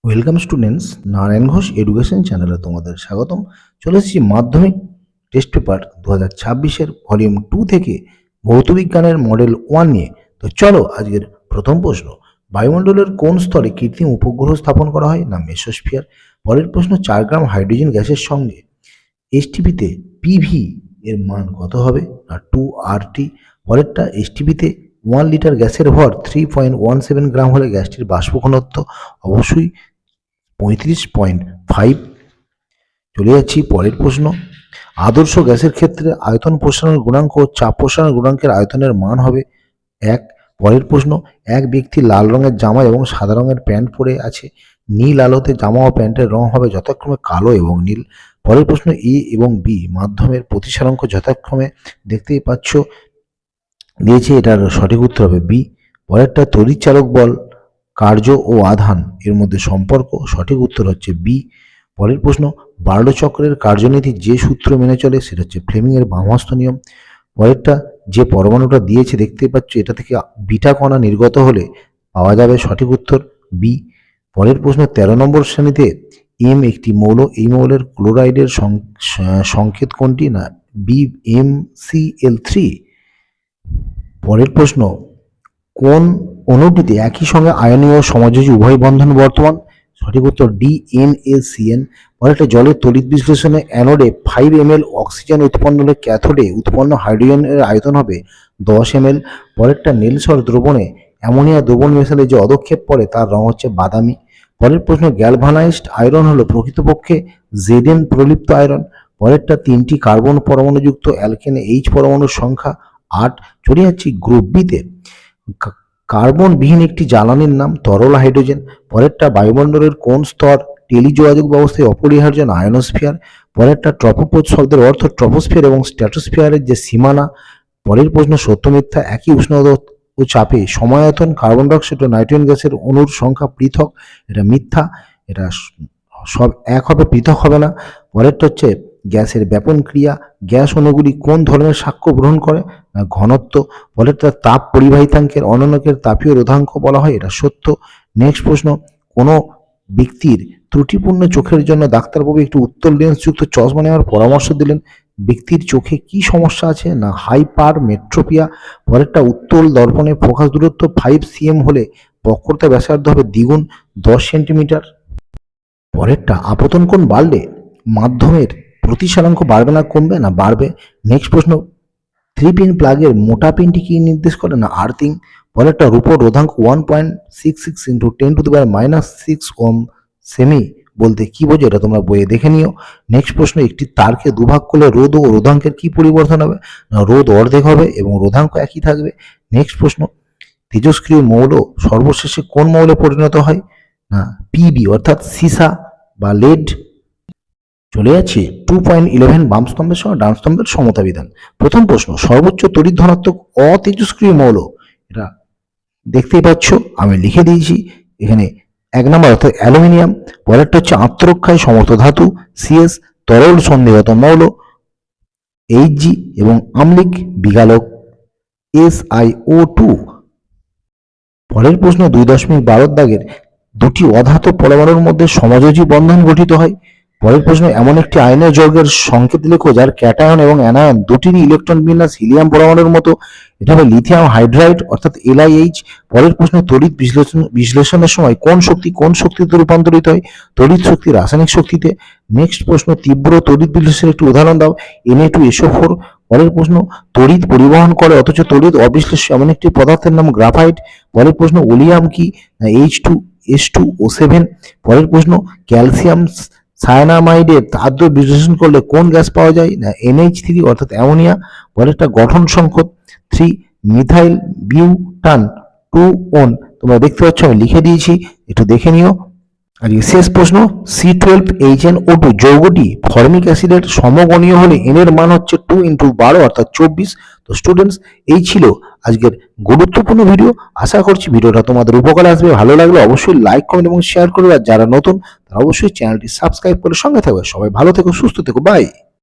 Welcome students, Narayan Ghosh education চ্যানেলে তোমাদের স্বাগতম। চলে এসেছি মাধ্যমিক টেস্ট পেপার 2026-এর ভলিউম 2 থেকে ভৌতবিজ্ঞানের মডেল 1 নিয়ে। তো চলো আজকের প্রথম প্রশ্ন, বায়ুমণ্ডলের কোন স্তরে কৃত্রিম উপগ্রহ স্থাপন করা হয়? না মেসোস্ফিয়ার। পরের প্রশ্ন, 4 গ্রাম হাইড্রোজেন গ্যাসের সঙ্গে এসটিপিতে পিভি এর মান কত হবে? না 2RT। পরেরটা, এসটিপিতে 1 লিটার গ্যাসের ভর 3.17 গ্রাম হলে গ্যাসটির বাষ্প ঘনত্ব অবশ্যই 35.5। চলে যাচ্ছি পরের প্রশ্ন, আদর্শ গ্যাসের ক্ষেত্রে আয়তন প্রসারণের গুণাঙ্ক ও চাপ প্রসারণের গুণাঙ্কের আয়তনের মান হবে 1। পরের প্রশ্ন, এক ব্যক্তি লাল রঙের জামা এবং সাদা রঙের প্যান্ট পরে আছে, নীল আলোতে জামা ও প্যান্টের রং হবে যথাক্রমে কালো এবং নীল। পরের প্রশ্ন, এ এবং বি মাধ্যমের প্রতিসারাঙ্ক যথাক্রমে দেখতেই পাচ্ছ দিয়েছে, এটার সঠিক উত্তর হবে বি। পরেরটা, তড়িৎ চালক বল, কার্য ও আধান এর মধ্যে সম্পর্ক, সঠিক উত্তর হচ্ছে বি। পরের প্রশ্ন, বার্লো চক্রের কার্যনীতি যে সূত্র মেনে চলে সেটা হচ্ছে ফ্লেমিং এর বামহস্ত নিয়ম। পরেরটা, যে পরমাণুটা দিয়েছে দেখতে পাচ্ছ, এটা থেকে বিটা কণা নির্গত হলে পাওয়া যাবে, সঠিক উত্তর বি। পরের প্রশ্ন, 13 নম্বর শ্রেণীতে এম একটি মৌল, এই মৌলের ক্লোরাইডের সংকেত কোনটি? না BmCl3। পরের প্রশ্ন, কোন অণুটিতে একই সঙ্গে আয়নীয় ও সমযোজী উভয় বন্ধন বর্তমান? সঠিক উত্তর DNaCN। পরেরটা, জলের তড়িৎ বিশ্লেষণে অ্যানোডে 5 ml অক্সিজেন উৎপন্ন হলে ক্যাথোডে উৎপন্ন হাইড্রোজেনের আয়তন হবে 10 ml। পরেরটা, নেলসর দ্রবণে অ্যামোনিয়া দ্রবণ মেশালে যে অধক্ষেপ পড়ে তার রং হচ্ছে বাদামি। পরের প্রশ্ন, গ্যালভানাইজড আয়রন হলো প্রকৃতপক্ষে Zn প্রলিপ্ত আয়রন। পরেরটা, 3টি কার্বন পরমাণুযুক্ত অ্যালকেনে H পরমাণুর সংখ্যা 8। চলে যাচ্ছি গ্রুপ বিতে, কার্বন বিহীন একটি জ্বালানির নাম তরল হাইড্রোজেন। পরেরটা, বায়ুমণ্ডলের কোন স্তর টেলিযোগাযোগ ব্যবস্থায় অপরিহার্য? না আয়নোস্ফিয়ার। পরেরটা, ট্রপোপোজ শব্দের অর্থ ট্রপোস্ফিয়ার এবং স্ট্র্যাটোস্ফিয়ারের যে সীমানা। পরের প্রশ্ন, সত্য মিথ্যা, একই উষ্ণতা ও চাপে সমায়তন কার্বন ডাইঅক্সাইড ও নাইট্রোজেন গ্যাসের অণুর সংখ্যা পৃথক, এটা মিথ্যা, এটা সব এক হবে, পৃথক হবে না। পরেরটা হচ্ছে গ্যাসের ব্যাপন ক্রিয়া, গ্যাস অণুগুলি কোন ধরনের সাক্ষ্য গ্রহণ করে? না ঘনত্ব। পরেরটা, তাপ পরিবাহিতাঙ্কের অননকের তাপীয় রোধাঙ্ক বলা হয়, এটা সত্য। নেক্সট প্রশ্ন, কোনো ব্যক্তির ত্রুটিপূর্ণ চোখের জন্য ডাক্তারবাবু একটি উত্তল লেন্সযুক্ত চশমা নেওয়ার পরামর্শ দিলেন, ব্যক্তির চোখে কি সমস্যা আছে? না হাইপারমেট্রোপিয়া। পরেরটা, উত্তল দর্পণে ফোকাস দূরত্ব 5 cm হলে বক্রতা ব্যাসার্ধ হবে দ্বিগুণ 10 সেন্টিমিটার। পরেরটা, আপতন কোণ বাড়লে মাধ্যমের প্রতিসারাঙ্ক বাড়বে না কমবে? না বাড়বে। নেক্সট প্রশ্ন, 3 পিন প্লাগের মোটা পিনটি কি নির্দেশ করে? না আর্থিং। পরেরটা, রূপর রোধাঙ্ক 1.66 × 10⁻⁶ ওহম সেমি বলতে কি বোঝো? এটা তোমরা বইয়ে দেখে নিও। নেক্সট প্রশ্ন, একটি তারকে দুভাগ করলে রোধ ও রোধাঙ্কের কি পরিবর্তন হবে? না রোধ অর্ধেক হবে এবং রোধাঙ্ক একই থাকবে। নেক্সট প্রশ্ন, তেজস্ক্রিয় মৌল সর্বশেষে কোন মৌলে পরিণত হয়? না পিবি অর্থাৎ সীসা বা লেড। চলে যাচ্ছে 2.11 বাম স্তম্ভের সঙ্গে ডান স্তম্ভের সমতা বিধান। প্রথম প্রশ্ন, সর্বোচ্চ তড়িৎ ধনাত্মক অতেজস্ক্রিয় মৌল, এটা দেখতেই পাচ্ছ আমি লিখে দিয়েছি এখানে 1 নম্বর অর্থাৎ অ্যালুমিনিয়াম। পরেরটা হচ্ছে আত্মরক্ষায় সমর্থ ধাতু সিএস, তরল সন্দেহগত মৌল Hg এবং আম্লিক বিগালক SiO2। পরের প্রশ্ন, 2.12 দাগের দুটি অধাতব পরমাণুর মধ্যে সমযোজী বন্ধন গঠিত হয়। পরের প্রশ্ন, এমন একটি আয়নীয় যৌগের সংকেত লেখো যার ক্যাটায়ন এবং অ্যানায়ন দুটিরই ইলেকট্রন বিন্যাস হিলিয়াম পরমাণুর মতো, এটা হবে লিথিয়াম হাইড্রাইড অর্থাৎ LiH। পরের প্রশ্ন, তড়িৎ বিশ্লেষণের সময় কোন শক্তিতে রূপান্তরিত হয়? তড়িৎ শক্তি রাসায়নিক শক্তিতে। নেক্সট প্রশ্ন, তীব্র তড়িৎ বিশ্লেষণের একটি উদাহরণ দাও। Na2SO4। পরের প্রশ্ন, তড়িৎ পরিবহন করে অথচ তড়িৎ অবিশ্লেষ্য এমন একটি পদার্থের নাম গ্রাফাইট। পরের প্রশ্ন, ওলিয়াম কি? না H2S2O7। পরের প্রশ্ন, ক্যালসিয়াম সায়ানামাইডের আদ্র বিশ্লেষণ করলে কোন গ্যাস পাওয়া যায়? না NH3 অর্থাৎ অ্যামোনিয়া। পরেরটা, গঠন সংকেত 3 মিথাইল বিউটান 2 তোমরা দেখতে পাচ্ছ আমি লিখে দিয়েছি, একটু দেখে নিও। আর শেষ প্রশ্ন, C12HNO2 যৌগটি ফর্মিক অ্যাসিডের সমগণীয় হলে N এর মান হচ্ছে 2 × 12 অর্থাৎ 24। তো স্টুডেন্টস, এই ছিল আজকের গুরুত্বপূর্ণ ভিডিও। আশা করছি ভিডিওটা তোমাদের উপকারে আসবে। ভালো লাগলে অবশ্যই লাইক কমেন্ট এবং শেয়ার করবে, আর যারা নতুন তারা অবশ্যই চ্যানেলটি সাবস্ক্রাইব করে সঙ্গে থাকবে। সবাই ভালো থেকো, সুস্থ থেকো, বাই।